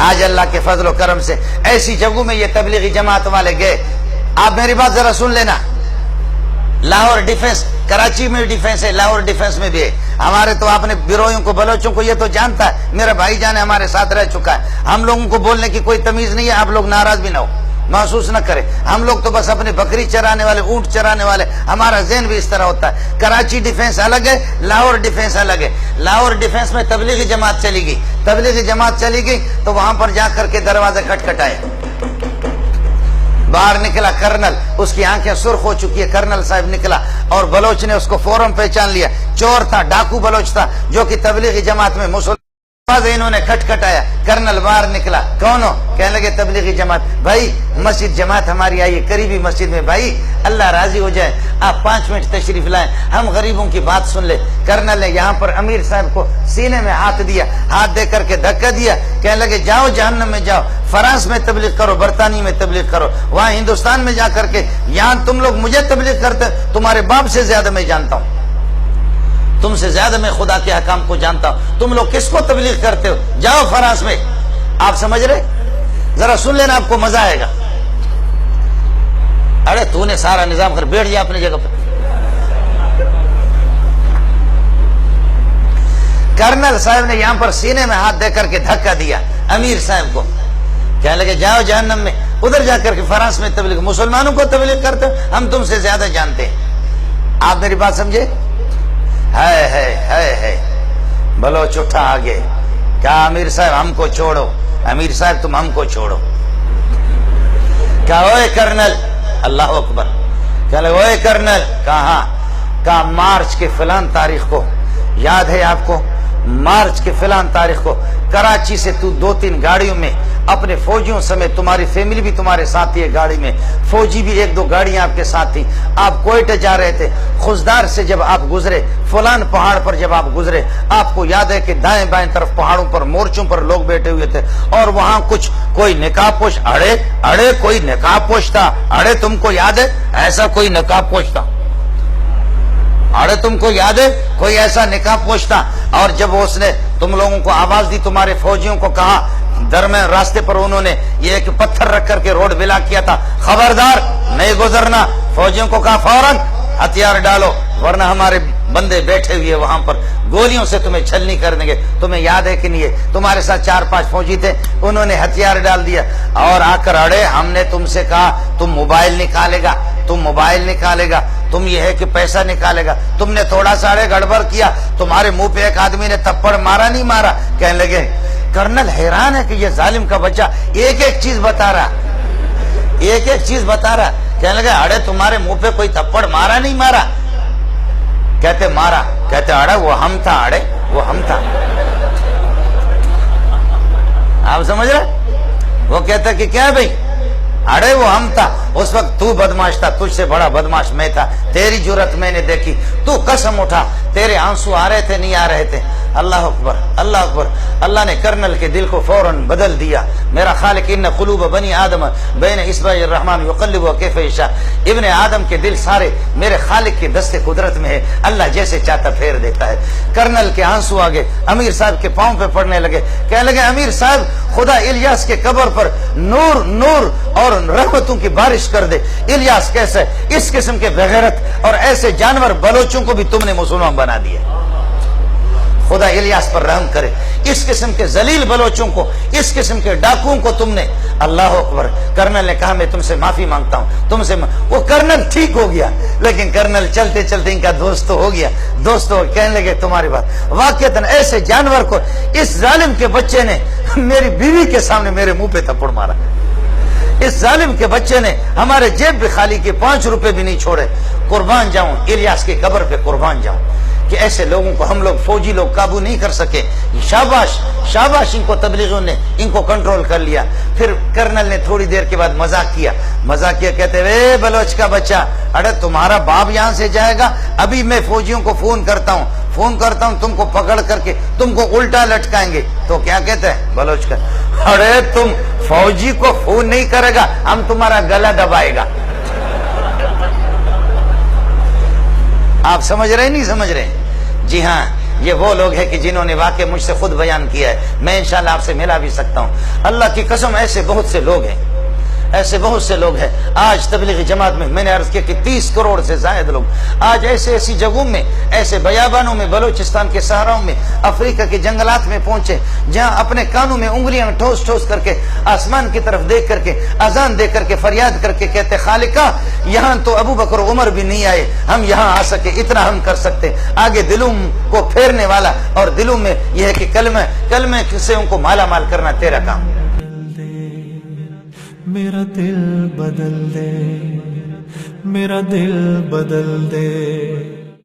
آج اللہ کے فضل و کرم سے ایسی جگہوں میں یہ تبلیغی جماعت والے گئے. آپ میری بات ذرا سن لینا. لاہور ڈیفنس، کراچی میں ڈیفنس ہے، لاہور ڈیفنس میں بھی ہے. ہمارے تو آپ نے بیروئوں کو، بلوچوں کو یہ تو جانتا ہے، میرا بھائی جان ہمارے ساتھ رہ چکا ہے. ہم لوگوں کو بولنے کی کوئی تمیز نہیں ہے. آپ لوگ ناراض بھی نہ ہو، محسوس نہ کریں. ہم لوگ تو بس اپنی بکری چرانے والے، اونٹ چرانے والے، ہمارا ذہن بھی اس طرح ہوتا ہے. کراچی ڈیفنس الگ ہے، لاہور ڈیفنس الگ ہے. لاہور ڈیفنس میں تبلیغی جماعت چلی گئی. تبلیغی جماعت چلی گئی تو وہاں پر جا کر کے دروازے کھٹکھٹائے. باہر نکلا کرنل، اس کی آنکھیں سرخ ہو چکی ہے. کرنل صاحب نکلا اور بلوچ نے اس کو فوراً پہچان لیا. چور تھا، ڈاکو بلوچ تھا جو کہ تبلیغی جماعت میں مسلمان. انہوں نے کھٹکھٹایا. کرنل باہر نکلا. کون ہو؟ کہنے لگے تبلیغی جماعت. بھائی مسجد جماعت ہماری آئی ہے قریبی مسجد میں، بھائی اللہ راضی ہو جائے آپ 5 منٹ تشریف لائیں، ہم غریبوں کی بات سن لے. کرنل نے یہاں پر امیر صاحب کو سینے میں ہاتھ دیا، ہاتھ دے کر کے دھکا دیا. کہنے لگے جاؤ جہنم میں جاؤ، فرانس میں تبلیغ کرو، برطانیہ میں تبلیغ کرو، وہاں ہندوستان میں جا کر کے. یہاں تم لوگ مجھے تبلیغ کرتے، تمہارے باپ سے زیادہ میں جانتا ہوں، تم سے زیادہ میں خدا کے حکام کو جانتا ہوں. تم لوگ کس کو تبلیغ کرتے ہو؟ جاؤ فرانس میں. آپ سمجھ رہے؟ ذرا سن لینا، آپ کو مزہ آئے گا. ارے تو نے سارا نظام کر بیٹھ جا اپنی جگہ پر. کرنل صاحب نے یہاں پر سینے میں ہاتھ دے کر کے دھکا دیا امیر صاحب کو. کہنے لگے جاؤ جہنم میں، ادھر جا کر کے فرانس میں تبلیغ. مسلمانوں کو تبلیغ کرتے ہو، ہم تم سے زیادہ جانتے ہیں. آپ میری بات سمجھے؟ ہے بلوچ اٹھا آگے. کہا امیر صاحب ہم کو چھوڑو، امیر صاحب تم ہم کو چھوڑو. کہا اوے کرنل، اللہ اکبر. کہا اوے کرنل. کہاں؟ کہا مارچ کے فلان تاریخ کو، یاد ہے آپ کو؟ مارچ کے فلان تاریخ کو کراچی سے تو 2-3 گاڑیوں میں اپنے فوجیوں سمیت، تمہاری فیملی بھی تمہارے ساتھ ہی ہے گاڑی میں، فوجی بھی 1-2 گاڑیاں آپ کے ساتھ تھی. آپ کوئٹہ جا رہے تھے. خزدار سے جب آپ گزرے، فلان پہاڑ پر جب آپ گزرے، آپ کو یاد ہے کہ دائیں بائیں طرف پہاڑوں پر مورچوں پر لوگ بیٹھے ہوئے تھے اور وہاں کچھ کوئی نقاب پوش، اڑے کوئی نقاب پوش تھا. اڑے تم کو یاد ہے ایسا کوئی نقاب پوش تھا؟ اڑے تم کو یاد ہے کوئی ایسا نقاب پوش تھا؟ اور جب اس نے تم لوگوں کو آواز دی، تمہارے فوجیوں کو کہا، درمیان راستے پر انہوں نے یہ ایک پتھر رکھ کر کے روڈ بلاک کیا تھا، خبردار نہیں گزرنا. فوجیوں کو کہا فوراً ہتھیار ڈالو ورنہ ہمارے بندے بیٹھے ہوئے وہاں پر گولیوں سے تمہیں چھلنی کر دیں گے. تمہیں یاد ہے کہ نہیں ہے؟ تمہارے ساتھ 4-5 فوجی تھے، انہوں نے ہتھیار ڈال دیا اور آ کر اڑے. ہم نے تم سے کہا تم موبائل نکالے گا، تم موبائل نکالے گا، تم یہ ہے کہ پیسہ نکالے گا. تم نے تھوڑا سا گڑبڑ کیا، تمہارے منہ پہ ایک آدمی نے تھپڑ مارا نہیں مارا. کہنے لگے کرنل حیران ہے کہ یہ ظالم کا بچہ ایک چیز بتا رہا، ایک چیز بتا رہا. کہنے لگے اڑے تمہارے منہ پہ کوئی تھپڑ مارا نہیں مارا؟ کہتے مارا. کہتے اڑے وہ ہم تھا، اڑے وہ ہم تھا. آپ سمجھ رہے؟ وہ کہتا کہ کیا بھائی؟ اڑے وہ ہم تھا. اس وقت تو بدماش تھا، تجھ سے بڑا بدماش میں تھا. تیری جرت میں نے دیکھی، تو قسم اٹھا. تیرے آنسو آ رہے تھے نہیں آ رہے تھے؟ اللہ اکبر، اللہ اکبر. اللہ نے کرنل کے دل کو فوراً بدل دیا. میرا خالق ان قلوب بنی آدم بین اصبع الرحمن یقلبها کیف یشاء. ابن آدم کے دل سارے میرے خالق کے دست قدرت میں ہے، اللہ جیسے چاہتا پھیر دیتا ہے. کرنل کے آنسو آگے امیر صاحب کے پاؤں پہ پڑنے لگے. کہنے لگے امیر صاحب خدا الیاس کے قبر پر نور نور اور رحمتوں کی بارش کر دے. الیاس کیسے؟ اس قسم کے بغیرت اور ایسے جانور بلوچوں کو بھی تم نے مسلمان بنا دیا. خدا الیاس پر رحم کرے. اس قسم کے ذلیل بلوچوں کو، اس قسم کے ڈاکوؤں کو تم نے. اللہ اکبر. کرنل نے کہا میں تم سے معافی مانگتا ہوں، تم سے وہ کرنل ٹھیک ہو گیا، لیکن کرنل چلتے چلتے ان کا دوست تو ہو گیا. دوست کہنے لگے تمہاری بات واقعتاً ایسے جانور کو اس ظالم کے بچے نے میری بیوی کے سامنے میرے منہ پہ تھپڑ مارا. اس ظالم کے بچے نے ہمارے جیب بھی خالی کے 5 روپے بھی نہیں چھوڑے. قربان جاؤں الیاس کے قبر پہ، قربان جاؤں کہ ایسے لوگوں کو ہم لوگ فوجی لوگ قابو نہیں کر سکے. شاباش شاباش، ان کو تبلیغیوں نے ان کو کنٹرول کر لیا. پھر کرنل نے تھوڑی دیر کے بعد مذاق کیا، کہتے اے بلوچ کا بچہ، اڑے تمہارا باپ یہاں سے جائے گا، ابھی میں فوجیوں کو فون کرتا ہوں تم کو پکڑ کر کے تم کو الٹا لٹکائیں گے. تو کیا کہتے ہیں بلوچ کا؟ اڑے تم فوجی کو فون نہیں کرے گا، ہم تمہارا گلا دبائے گا. آپ سمجھ رہے نہیں سمجھ رہے؟ جی ہاں، یہ وہ لوگ ہیں کہ جنہوں نے واقع مجھ سے خود بیان کیا ہے، میں انشاءاللہ آپ سے ملا بھی سکتا ہوں۔ اللہ کی قسم ایسے بہت سے لوگ ہیں، ایسے بہت سے لوگ ہیں۔ آج تبلیغی جماعت میں نے عرض کیا کہ 30 کروڑ سے زائد لوگ آج ایسی جگہوں میں، ایسے بیابانوں میں، بلوچستان کے صحراؤں میں، افریقہ کے جنگلات میں پہنچے، جہاں اپنے کانوں میں انگلیاں ٹھوس ٹھوس کر کے آسمان کی طرف دیکھ کر کے اذان دے کر کے فریاد کر کے کہتے خالقہ یہاں تو ابو بکر و عمر بھی نہیں آئے، ہم یہاں آ سکے، اتنا ہم کر سکتے۔ آگے دلوں کو پھیرنے والا اور دلوں میں یہ ہے کہ کلمہ سے ان کو مالا مال کرنا تیرا کام۔ میرا دل بدل دے، میرا دل بدل دے۔